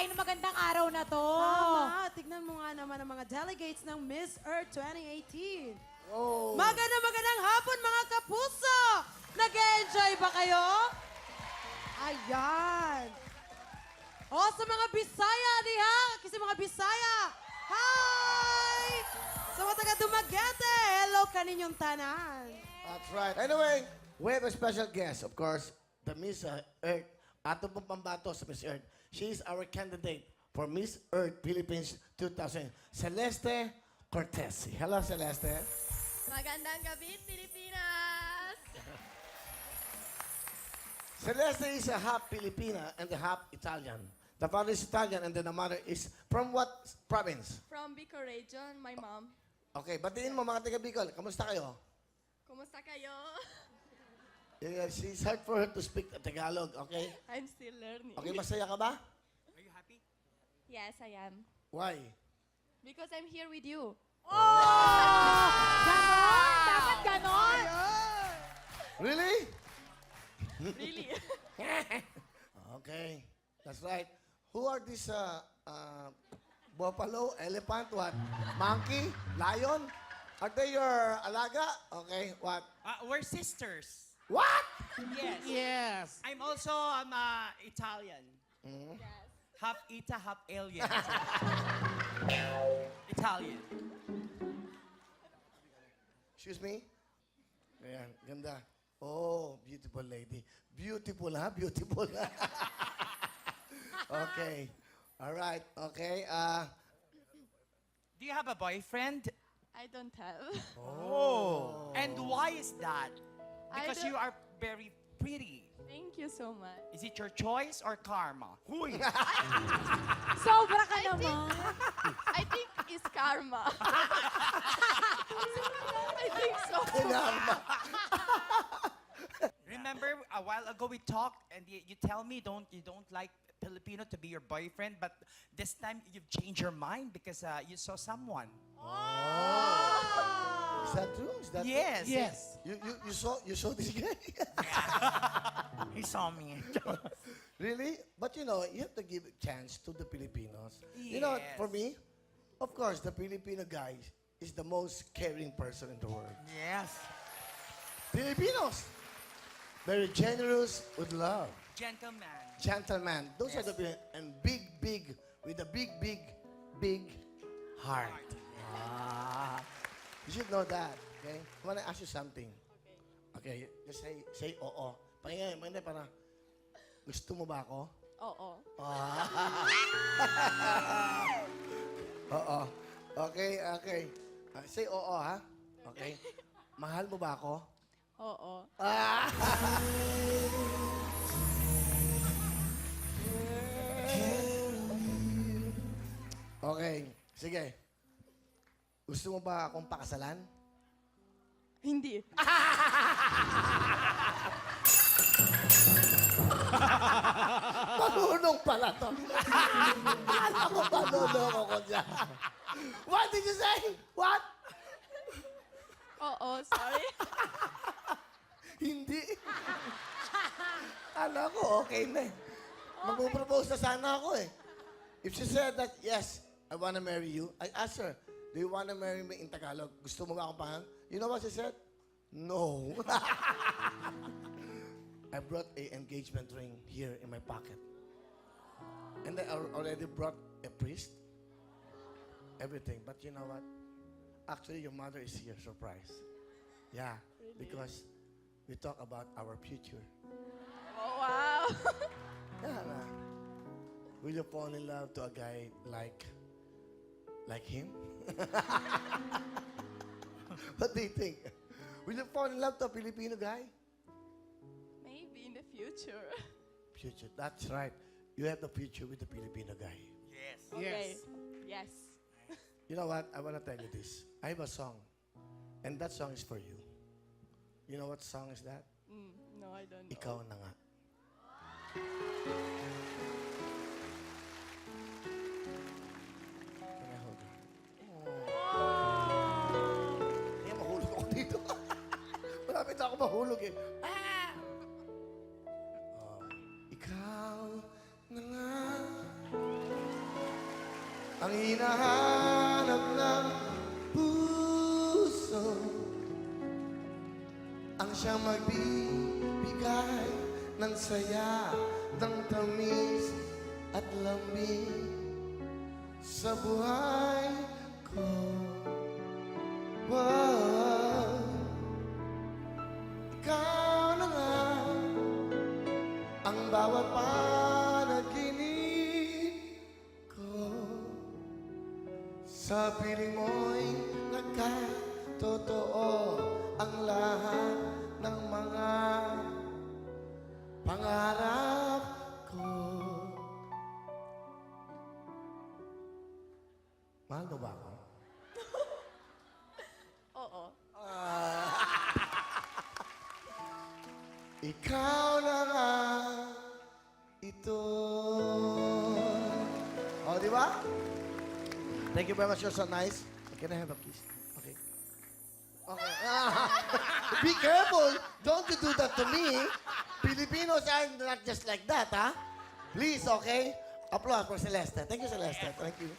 tayo ng magandang araw na to. Tama. Tignan mo nga naman ang mga delegates ng Miss Earth 2018. Oh. Magandang hapon mga kapuso! Nag-enjoy ba kayo? Ayan. O sa mga Bisaya diha, kasi mga Bisaya. Hi! Sa mga taga Dumaguete, hello kaninyong tanan. That's right. Anyway, we have a special guest, of course, the Miss Earth. Ato pong pambato sa Miss Earth. She is our candidate for Miss Earth Philippines 2000. Celeste Cortez. Hello, Celeste. Magandang gabi, Pilipinas! Celeste is a half Filipina and a half Italian. The father is Italian and then the mother is from what province? From Bicol region, my mom. Okay, batiin mo mga taga Bicol. Kamusta kayo? Kumusta kayo? Yeah, it's hard for her to speak Tagalog, okay? I'm still learning. Okay, masaya ka ba? Yes, I am. Why? Because I'm here with you. Ganon! Dapat ganon! Really? Really? Okay, that's right. Who are these buffalo, elephant, what? Monkey, lion? Are they your alaga? Okay, what? We're sisters. What? Yes. Yes. I'm also Italian. Half Ita, half alien. Italian. Excuse me? Ayan, ganda. Oh, beautiful lady. Beautiful, ha? Beautiful. Okay. All right. Okay. Do you have a boyfriend? I don't have. Oh. And why is that? I Because don't- you are very pretty. Thank you so much. Is it your choice or karma? Huy! Sobra ka naman. I think it's karma. I think so. Kinama. Remember a while ago we talked and you tell me you don't like Filipino to be your boyfriend, but this time you've changed your mind because you saw someone. Is that true? Is that Yes. Yes. true? You saw this guy? He saw me. Really? But you know, you have to give a chance to the Filipinos. You know, Yes. for me, of course, the Filipino guy is the most caring person in the world. Yes. Filipinos, very generous with love. Gentleman. Gentleman. Those are the and big, with a big heart. Ah. You should know that, okay? I want to ask you something. Okay, just say oo. Pakinggan, para gusto mo ba ako? Oo. Oo. Okay. Say oo, ha? Okay. Mahal mo ba ako? Oo. Okay. Sige. Gusto mo ba akong pakasalan? Hindi. Marunong pala to. Alam ko maluloko ko dyan. What did you say? What? Oo, sorry. Hindi. Alam ko, okay na eh. Magpropose na sana ako eh. If she said that, yes, I wanna marry you, I asked her, do you wanna marry me in Tagalog? Gusto mo ba akong pangalan? You know what she said? No. I brought a engagement ring here in my pocket. And I already brought a priest. Everything. But you know what? Actually, your mother is here, surprise. Yeah, because we talk about our future. Oh, wow. Yeah, nah. Will you fall in love to a guy like him? What do you think? Will you fall in love to a Filipino guy? Maybe in the future. Future, that's right. You have the future with the Filipino guy. Yes. Okay. Yes. You know what? I want to tell you this. I have a song, and that song is for you. You know what song is that? No, I don't know. Ikaw na nga. Can I hold you? Kaya mahulog ako dito. Malapit ako mahulog eh. Oh, ikaw na nga. ang hinahanap ng puso, ang siyang magbibigay ng saya, ng tamis at lamig sa buhay ko. Wow. Ikaw na nga ang bawat panaginip ko. Sa piling mo'y nagkatotoo ang lahat ng mga pangarap ko. Mahal mo ba ako? Oo. Ikaw na nga ito. Oh, di ba? Thank you very much. You're so nice. Can I have a kiss? Okay. Okay. Be careful. Don't you do that to me. Filipinos are not just like that, ha? Please, okay? Applause for Celeste. Thank you, Celeste. Thank you.